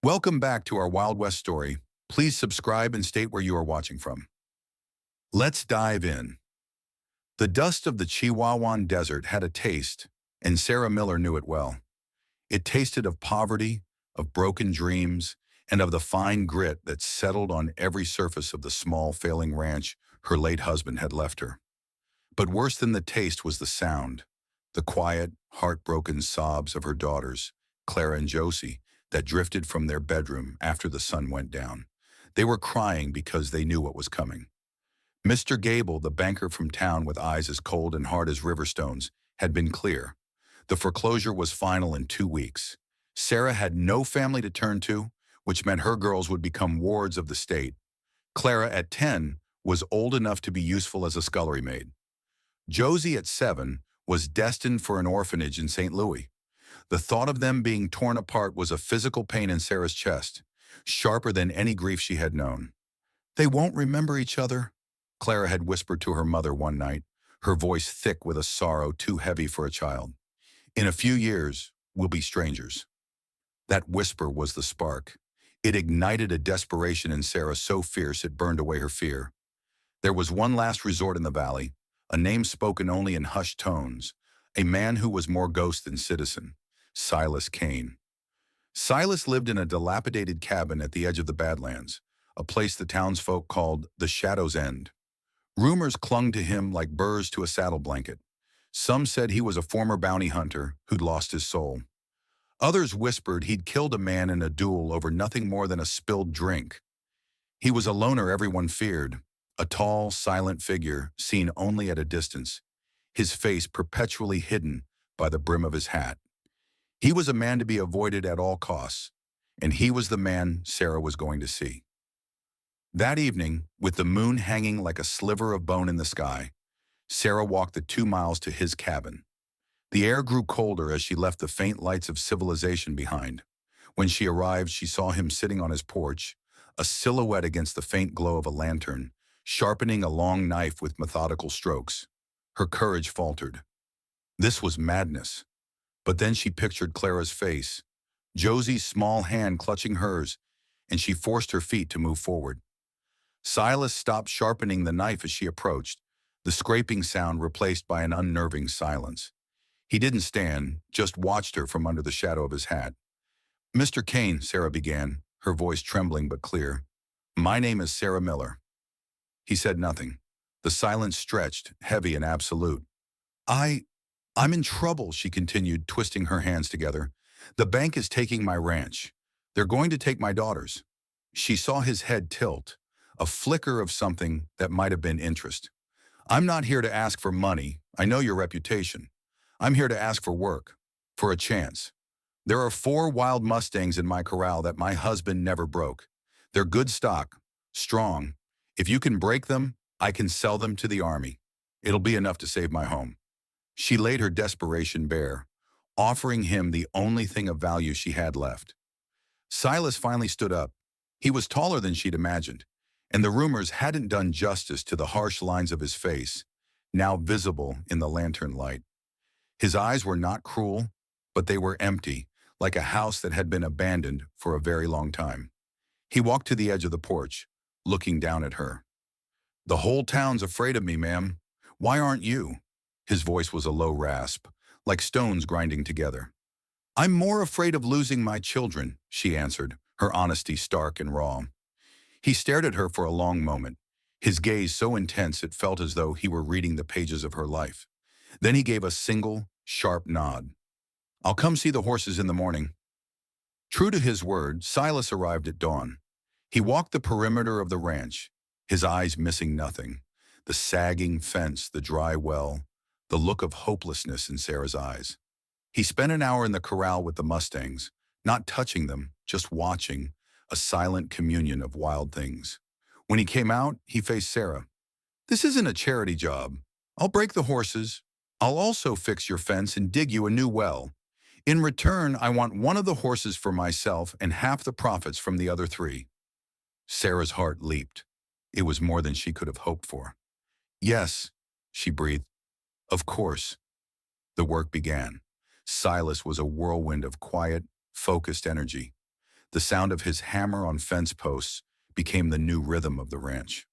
Welcome back to our Wild West story. Please subscribe and state where you are watching from. Let's dive in. The dust of the Chihuahuan Desert had a taste, and Sarah Miller knew it well. It tasted of poverty, of broken dreams, and of the fine grit that settled on every surface of the small, failing ranch her late husband had left her. But worse than the taste was the sound, the quiet, heartbroken sobs of her daughters, Clara and Josie, that drifted from their bedroom after the sun went down. They were crying because they knew what was coming. Mr. Gable, the banker from town with eyes as cold and hard as river stones, had been clear. The foreclosure was final in 2 weeks. Sarah had no family to turn to, which meant her girls would become wards of the state. Clara, at 10, was old enough to be useful as a scullery maid. Josie, at 7, was destined for an orphanage in St. Louis. The thought of them being torn apart was a physical pain in Sarah's chest, sharper than any grief she had known. "They won't remember each other," Clara had whispered to her mother one night, her voice thick with a sorrow too heavy for a child. "In a few years, we'll be strangers." That whisper was the spark. It ignited a desperation in Sarah so fierce it burned away her fear. There was one last resort in the valley, a name spoken only in hushed tones, a man who was more ghost than citizen. Silas Kane. Silas lived in a dilapidated cabin at the edge of the Badlands, a place the townsfolk called the Shadow's End. Rumors clung to him like burrs to a saddle blanket. Some said he was a former bounty hunter who'd lost his soul. Others whispered he'd killed a man in a duel over nothing more than a spilled drink. He was a loner everyone feared, a tall, silent figure seen only at a distance, his face perpetually hidden by the brim of his hat. He was a man to be avoided at all costs, and he was the man Sarah was going to see. That evening, with the moon hanging like a sliver of bone in the sky, Sarah walked the 2 miles to his cabin. The air grew colder as she left the faint lights of civilization behind. When she arrived, she saw him sitting on his porch, a silhouette against the faint glow of a lantern, sharpening a long knife with methodical strokes. Her courage faltered. This was madness. But then she pictured Clara's face, Josie's small hand clutching hers, and she forced her feet to move forward. Silas stopped sharpening the knife as she approached, the scraping sound replaced by an unnerving silence. He didn't stand, just watched her from under the shadow of his hat. "Mr. Kane," Sarah began, her voice trembling but clear. "My name is Sarah Miller." He said nothing. The silence stretched, heavy and absolute. I'm in trouble," she continued, twisting her hands together. "The bank is taking my ranch. They're going to take my daughters." She saw his head tilt, a flicker of something that might have been interest. "I'm not here to ask for money. I know your reputation. I'm here to ask for work, for a chance. There are 4 wild Mustangs in my corral that my husband never broke. They're good stock, strong. If you can break them, I can sell them to the army. It'll be enough to save my home." She laid her desperation bare, offering him the only thing of value she had left. Silas finally stood up. He was taller than she'd imagined, and the rumors hadn't done justice to the harsh lines of his face, now visible in the lantern light. His eyes were not cruel, but they were empty, like a house that had been abandoned for a very long time. He walked to the edge of the porch, looking down at her. "The whole town's afraid of me, ma'am. Why aren't you?" His voice was a low rasp, like stones grinding together. "I'm more afraid of losing my children," she answered, her honesty stark and raw. He stared at her for a long moment, his gaze so intense it felt as though he were reading the pages of her life. Then he gave a single, sharp nod. "I'll come see the horses in the morning." True to his word, Silas arrived at dawn. He walked the perimeter of the ranch, his eyes missing nothing: the sagging fence, the dry well, the look of hopelessness in Sarah's eyes. He spent an hour in the corral with the Mustangs, not touching them, just watching, a silent communion of wild things. When he came out, he faced Sarah. "This isn't a charity job. I'll break the horses. I'll also fix your fence and dig you a new well. In return, I want one of the horses for myself and half the profits from the other 3. Sarah's heart leaped. It was more than she could have hoped for. "Yes," she breathed. "Of course." The work began. Silas was a whirlwind of quiet, focused energy. The sound of his hammer on fence posts became the new rhythm of the ranch.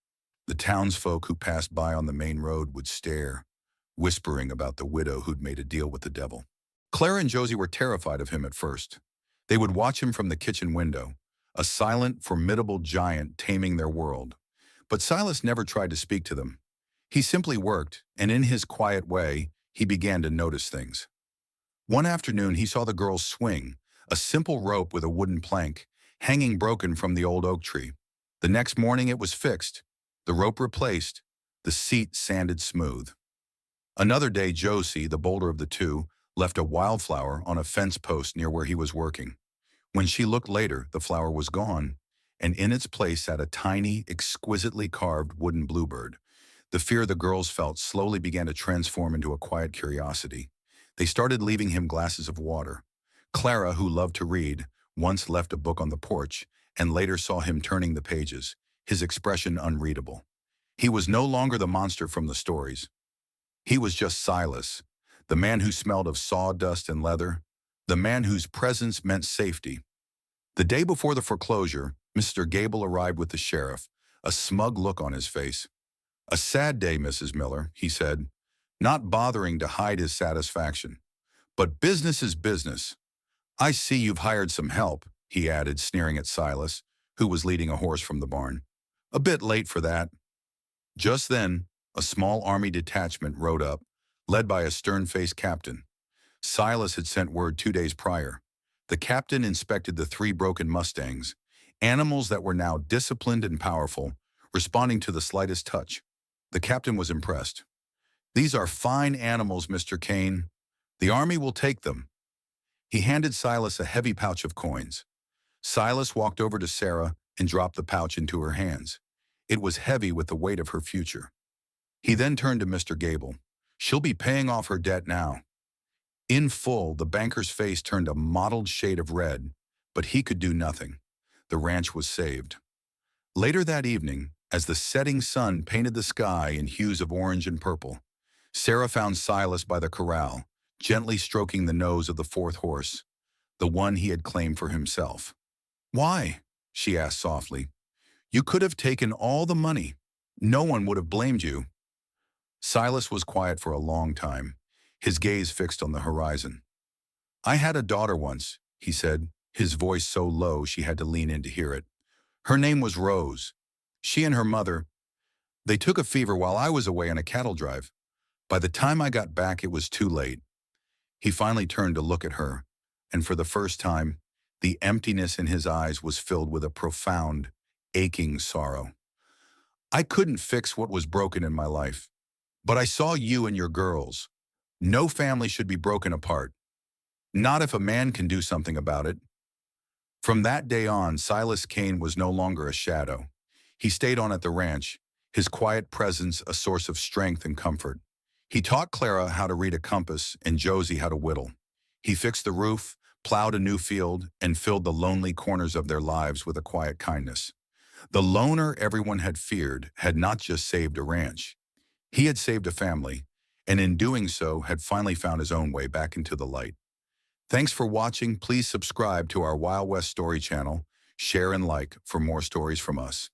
The townsfolk who passed by on the main road would stare, whispering about the widow who'd made a deal with the devil. Clara and Josie were terrified of him at first. They would watch him from the kitchen window, a silent, formidable giant taming their world. But Silas never tried to speak to them. He simply worked, and in his quiet way, he began to notice things. One afternoon, he saw the girls swing, a simple rope with a wooden plank, hanging broken from the old oak tree. The next morning, it was fixed, the rope replaced, the seat sanded smooth. Another day, Josie, the bolder of the two, left a wildflower on a fence post near where he was working. When she looked later, the flower was gone, and in its place sat a tiny, exquisitely carved wooden bluebird. The fear the girls felt slowly began to transform into a quiet curiosity. They started leaving him glasses of water. Clara, who loved to read, once left a book on the porch and later saw him turning the pages, his expression unreadable. He was no longer the monster from the stories. He was just Silas, the man who smelled of sawdust and leather, the man whose presence meant safety. The day before the foreclosure, Mr. Gable arrived with the sheriff, a smug look on his face. "A sad day, Mrs. Miller," he said, not bothering to hide his satisfaction. "But business is business. I see you've hired some help," he added, sneering at Silas, who was leading a horse from the barn. "A bit late for that." Just then, a small army detachment rode up, led by a stern-faced captain. Silas had sent word 2 days prior. The captain inspected the 3 broken mustangs, animals that were now disciplined and powerful, responding to the slightest touch. The captain was impressed. "These are fine animals, Mr. Kane. The army will take them." He handed Silas a heavy pouch of coins. Silas walked over to Sarah and dropped the pouch into her hands. It was heavy with the weight of her future. He then turned to Mr. Gable. "She'll be paying off her debt now." In full, the banker's face turned a mottled shade of red, but he could do nothing. The ranch was saved. Later that evening, as the setting sun painted the sky in hues of orange and purple, Sarah found Silas by the corral, gently stroking the nose of the 4th horse, the one he had claimed for himself. "Why?" she asked softly. "You could have taken all the money. No one would have blamed you." Silas was quiet for a long time, his gaze fixed on the horizon. "I had a daughter once," he said, his voice so low she had to lean in to hear it. "Her name was Rose. She and her mother, they took a fever while I was away on a cattle drive. By the time I got back, it was too late." He finally turned to look at her, and for the first time, the emptiness in his eyes was filled with a profound, aching sorrow. "I couldn't fix what was broken in my life, but I saw you and your girls. No family should be broken apart. Not if a man can do something about it." From that day on, Silas Kane was no longer a shadow. He stayed on at the ranch, his quiet presence a source of strength and comfort. He taught Clara how to read a compass and Josie how to whittle. He fixed the roof, plowed a new field, and filled the lonely corners of their lives with a quiet kindness. The loner everyone had feared had not just saved a ranch. He had saved a family, and in doing so had finally found his own way back into the light. Thanks for watching. Please subscribe to our Wild West Story channel, share and like for more stories from us.